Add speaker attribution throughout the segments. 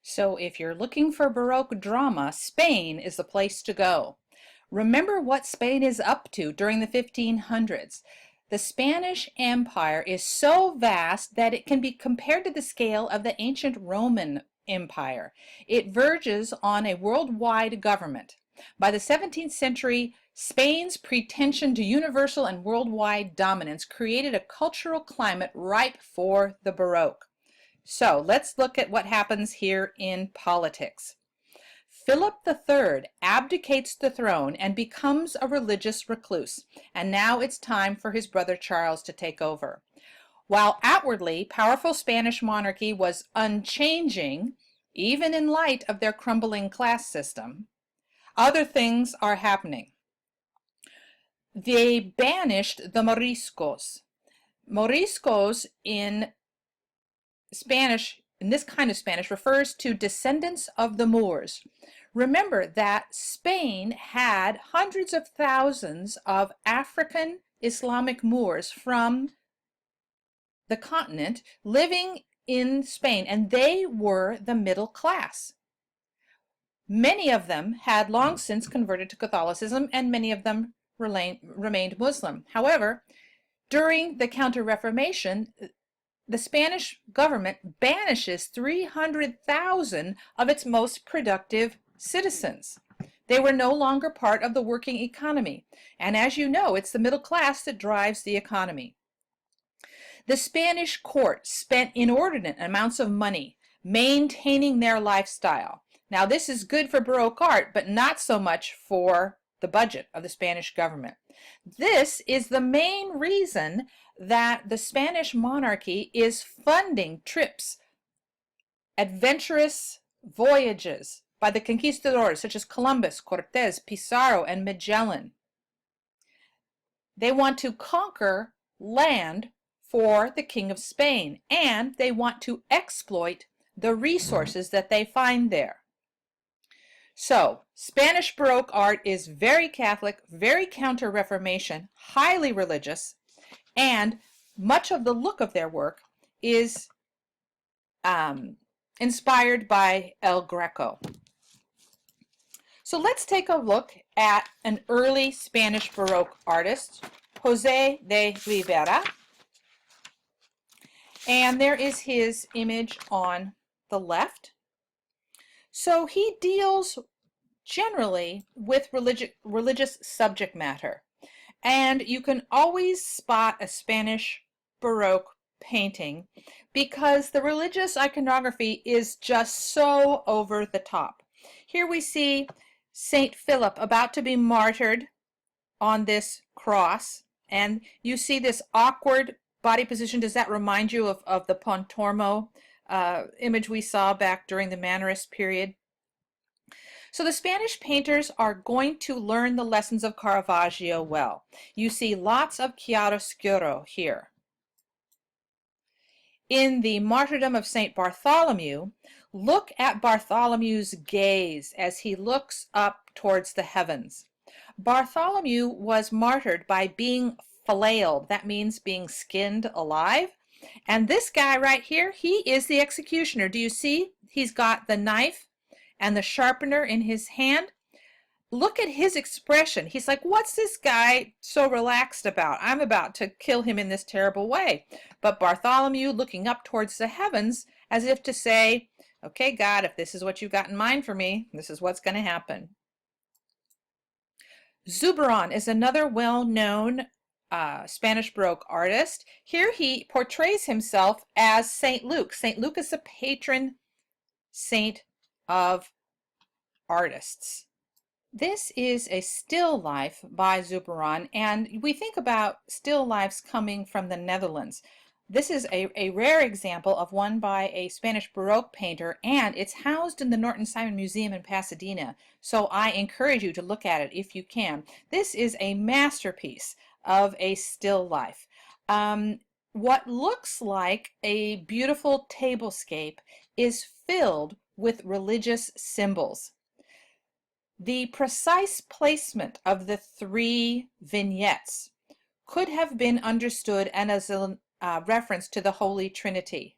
Speaker 1: So if you're looking for Baroque drama, Spain is the place to go. Remember what Spain is up to during the 1500s. The Spanish Empire is so vast that it can be compared to the scale of the ancient Roman Empire. It verges on a worldwide government. By the 17th century, Spain's pretension to universal and worldwide dominance created a cultural climate ripe for the Baroque. So let's look at what happens here in politics. Philip III abdicates the throne and becomes a religious recluse, and now it's time for his brother Charles to take over. While outwardly powerful Spanish monarchy was unchanging, even in light of their crumbling class system, other things are happening. They banished the Moriscos. Moriscos in Spanish, in this kind of Spanish, refers to descendants of the Moors. Remember that Spain had hundreds of thousands of African Islamic Moors from the continent living in Spain, and they were the middle class. Many of them had long since converted to Catholicism, and many of them remained Muslim. However, during the Counter-Reformation, the Spanish government banishes 300,000 of its most productive citizens. They were no longer part of the working economy. And as you know, it's the middle class that drives the economy. The Spanish court spent inordinate amounts of money maintaining their lifestyle. Now, this is good for Baroque art, but not so much for the budget of the Spanish government. This is the main reason that the Spanish monarchy is funding trips, adventurous voyages by the conquistadors such as Columbus, Cortez, Pizarro, and Magellan. They want to conquer land for the King of Spain, and they want to exploit the resources that they find there. So, Spanish Baroque art is very Catholic, very Counter-Reformation, highly religious, and much of the look of their work is inspired by El Greco. So let's take a look at an early Spanish Baroque artist, José de Rivera. And there is his image on the left. So he deals generally with religious subject matter. And you can always spot a Spanish Baroque painting because the religious iconography is just so over the top. Here we see Saint Philip about to be martyred on this cross, and you see this awkward body position. Does that remind you of the Pontormo image we saw back during the Mannerist period? So the Spanish painters are going to learn the lessons of Caravaggio well. You see lots of chiaroscuro here. In the martyrdom of St. Bartholomew, look at Bartholomew's gaze as he looks up towards the heavens. Bartholomew was martyred by being flailed. That means being skinned alive. And this guy right here, he is the executioner. Do you see? He's got the knife and the sharpener in his hand. Look at his expression. He's like, what's this guy so relaxed about? I'm about to kill him in this terrible way. But Bartholomew looking up towards the heavens as if to say, okay, God, if this is what you've got in mind for me, this is what's going to happen. Zurbarán is another well-known Spanish Baroque artist. Here he portrays himself as St. Luke. St. Luke is the patron saint of artists. This is a still life by Zurbarán, and we think about still lifes coming from the Netherlands. This is a rare example of one by a Spanish Baroque painter, and it's housed in the Norton Simon Museum in Pasadena, so I encourage you to look at it if you can. This is a masterpiece of a still life. What looks like a beautiful tablescape is filled with religious symbols. The precise placement of the three vignettes could have been understood as a reference to the Holy Trinity.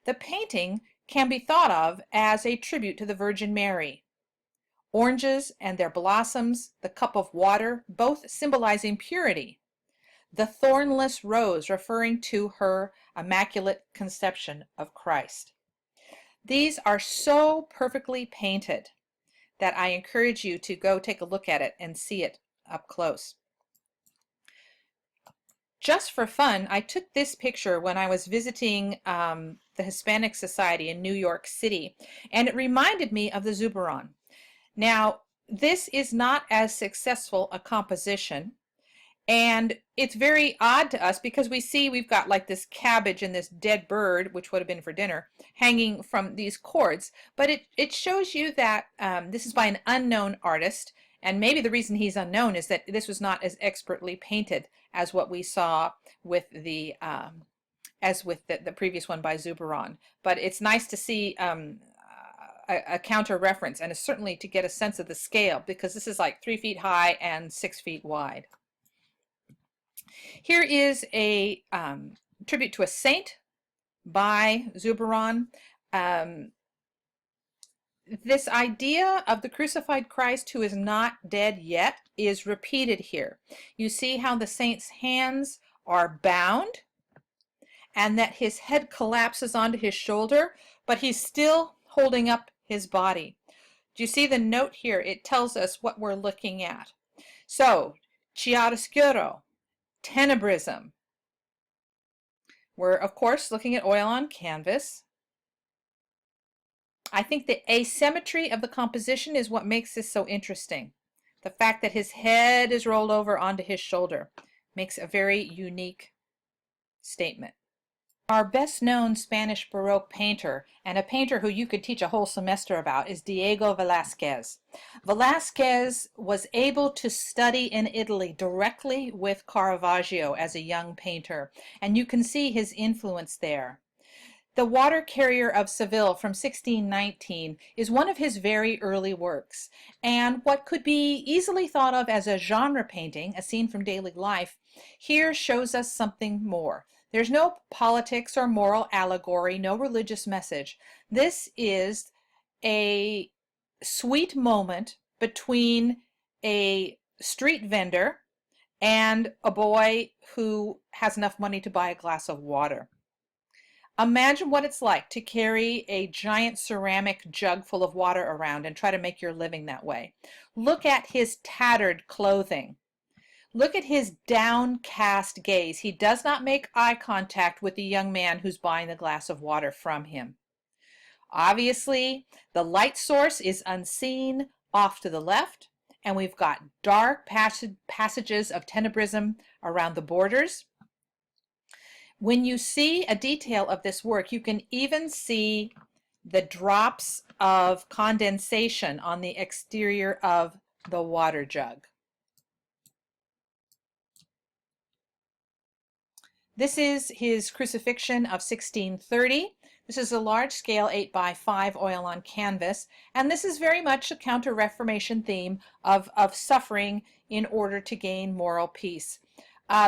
Speaker 1: The painting can be thought of as a tribute to the Virgin Mary. Oranges and their blossoms, the cup of water, both symbolizing purity. The thornless rose referring to her immaculate conception of Christ. These are so perfectly painted that I encourage you to go take a look at it and see it up close. Just for fun, I took this picture when I was visiting the Hispanic Society in New York City, and it reminded me of the Zuberon. Now, this is not as successful a composition, and it's very odd to us because we see we've got like this cabbage and this dead bird, which would have been for dinner, hanging from these cords. But it shows you that this is by an unknown artist, and maybe the reason he's unknown is that this was not as expertly painted as what we saw with the the previous one by Zuberon. But it's nice to see a counter reference, and it's certainly to get a sense of the scale, because this is like 3 feet high and 6 feet wide. Here is a tribute to a saint by Zuberon. This idea of the crucified Christ who is not dead yet is repeated here. You see how the saint's hands are bound and that his head collapses onto his shoulder, but he's still holding up his body. Do you see the note here? It tells us what we're looking at. So, chiaroscuro, tenebrism. We're, of course, looking at oil on canvas. I think the asymmetry of the composition is what makes this so interesting. The fact that his head is rolled over onto his shoulder makes a very unique statement. Our best known Spanish Baroque painter, and a painter who you could teach a whole semester about, is Diego Velázquez. Velázquez was able to study in Italy directly with Caravaggio as a young painter, and you can see his influence there. The Water Carrier of Seville from 1619 is one of his very early works, and what could be easily thought of as a genre painting, a scene from daily life, here shows us something more. There's no politics or moral allegory, no religious message. This is a sweet moment between a street vendor and a boy who has enough money to buy a glass of water. Imagine what it's like to carry a giant ceramic jug full of water around and try to make your living that way. Look at his tattered clothing. Look at his downcast gaze. He does not make eye contact with the young man who's buying the glass of water from him. Obviously, the light source is unseen off to the left, and we've got dark passages of tenebrism around the borders. When you see a detail of this work, you can even see the drops of condensation on the exterior of the water jug. This is his crucifixion of 1630. This is a large-scale 8x5 oil on canvas, and this is very much a counter-Reformation theme of suffering in order to gain moral peace.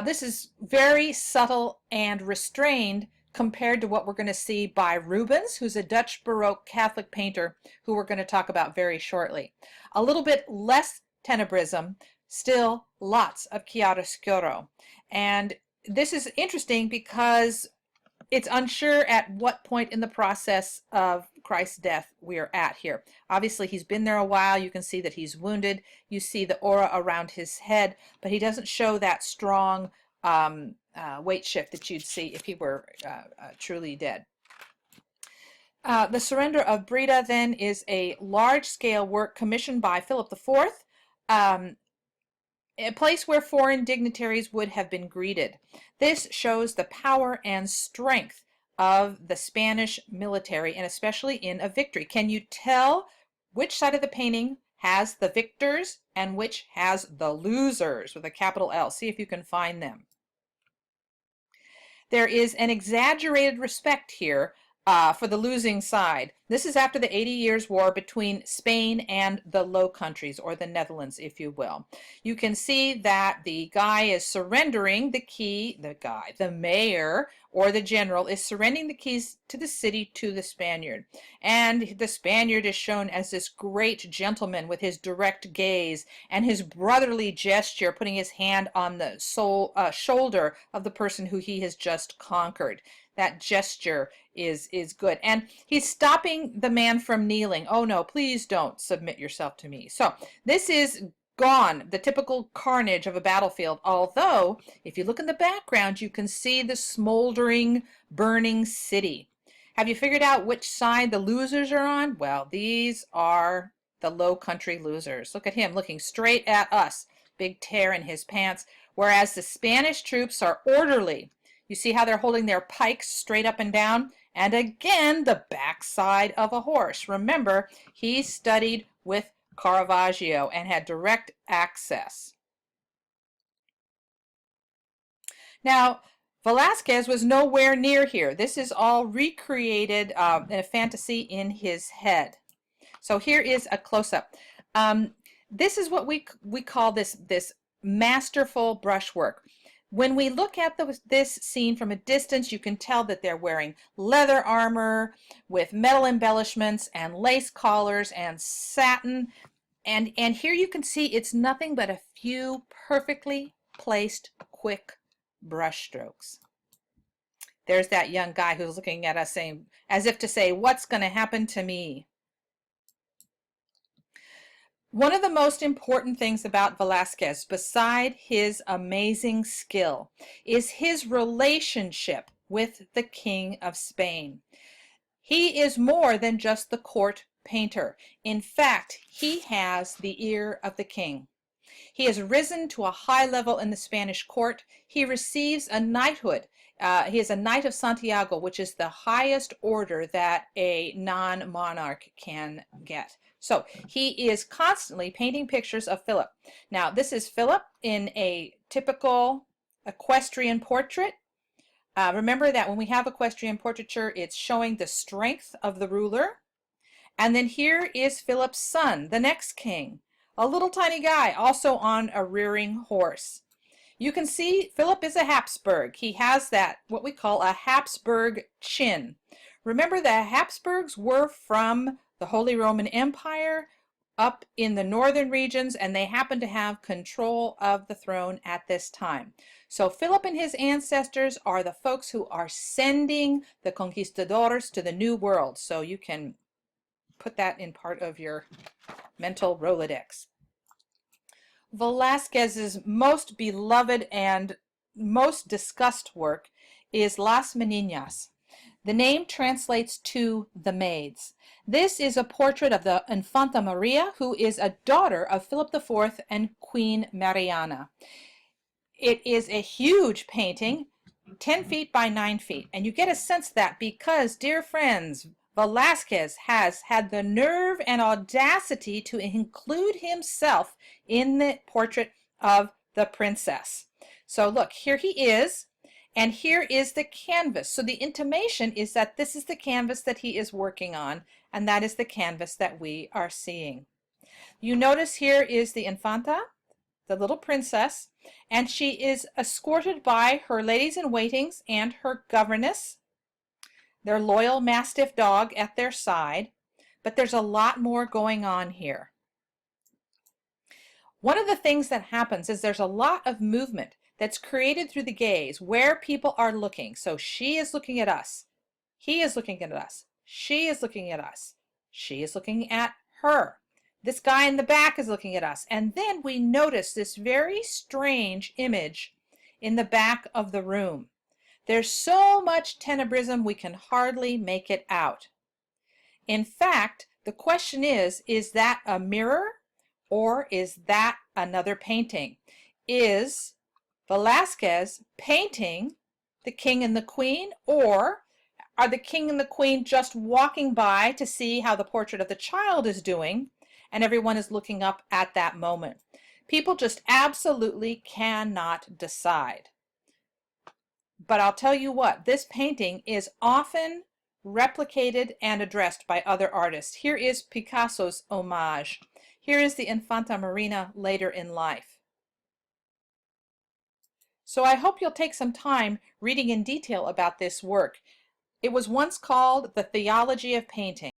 Speaker 1: This is very subtle and restrained compared to what we're going to see by Rubens, who's a Dutch Baroque Catholic painter who we're going to talk about very shortly. A little bit less tenebrism, still lots of chiaroscuro. And this is interesting because it's unsure at what point in the process of Christ's death we are at here. Obviously, he's been there a while. You can see that he's wounded. You see the aura around his head, but he doesn't show that strong weight shift that you'd see if he were truly dead. The Surrender of Breda, then, is a large-scale work commissioned by Philip IV, a place where foreign dignitaries would have been greeted. This shows the power and strength of the Spanish military, and especially in a victory. Can you tell which side of the painting has the victors and which has the losers with a capital L? See if you can find them. There is an exaggerated respect here for the losing side. This is after the 80 Years' War between Spain and the Low Countries, or the Netherlands, if you will. You can see that the guy is surrendering the key, the mayor, or the general, is surrendering the keys to the city to the Spaniard. And the Spaniard is shown as this great gentleman with his direct gaze and his brotherly gesture, putting his hand on the shoulder of the person who he has just conquered. That gesture is good. And he's stopping the man from kneeling. Oh no, please don't submit yourself to me. So this is gone, the typical carnage of a battlefield. Although, if you look in the background, you can see the smoldering, burning city. Have you figured out which side the losers are on? Well, these are the Low Country losers. Look at him looking straight at us. Big tear in his pants. Whereas the Spanish troops are orderly. You see how they're holding their pikes straight up and down? And again, the backside of a horse. Remember, he studied with Caravaggio and had direct access. Now, Velázquez was nowhere near here. This is all recreated in a fantasy in his head. So here is a close-up. This is what we call this masterful brushwork. When we look at this scene from a distance, you can tell that they're wearing leather armor with metal embellishments and lace collars and satin. And here you can see it's nothing but a few perfectly placed, quick brush strokes. There's that young guy who's looking at us saying, as if to say, what's going to happen to me? One of the most important things about Velázquez, beside his amazing skill, is his relationship with the King of Spain. He is more than just the court painter. In fact, he has the ear of the king. He has risen to a high level in the Spanish court. He receives a knighthood. He is a Knight of Santiago, which is the highest order that a non-monarch can get. So he is constantly painting pictures of Philip. Now, this is Philip in a typical equestrian portrait. Remember that when we have equestrian portraiture, it's showing the strength of the ruler. And then here is Philip's son, the next king, a little tiny guy, also on a rearing horse. You can see Philip is a Habsburg. He has that, what we call a Habsburg chin. Remember, the Habsburgs were from the Holy Roman Empire up in the northern regions, and they happen to have control of the throne at this time. So Philip and his ancestors are the folks who are sending the conquistadors to the New World. So you can put that in part of your mental Rolodex. Velázquez's most beloved and most discussed work is Las Meninas. The name translates to the maids. This is a portrait of the Infanta Maria, who is a daughter of Philip IV and Queen Mariana. It is a huge painting, 10 feet by 9 feet, and you get a sense of that because, dear friends, Velázquez has had the nerve and audacity to include himself in the portrait of the princess. So look, here he is, and here is the canvas. So the intimation is that this is the canvas that he is working on, and that is the canvas that we are seeing. You notice here is the Infanta, the little princess, and she is escorted by her ladies-in-waitings and her governess, their loyal Mastiff dog at their side, but there's a lot more going on here. One of the things that happens is there's a lot of movement that's created through the gaze where people are looking. So she is looking at us. He is looking at us. She is looking at us. She is looking at her. This guy in the back is looking at us. And then we notice this very strange image in the back of the room. There's so much tenebrism we can hardly make it out. In fact, the question is that a mirror or is that another painting? Is Velázquez painting the king and the queen, or are the king and the queen just walking by to see how the portrait of the child is doing and everyone is looking up at that moment? People just absolutely cannot decide. But I'll tell you what, this painting is often replicated and addressed by other artists. Here is Picasso's homage. Here is the Infanta Marina later in life. So I hope you'll take some time reading in detail about this work. It was once called the Theology of Painting.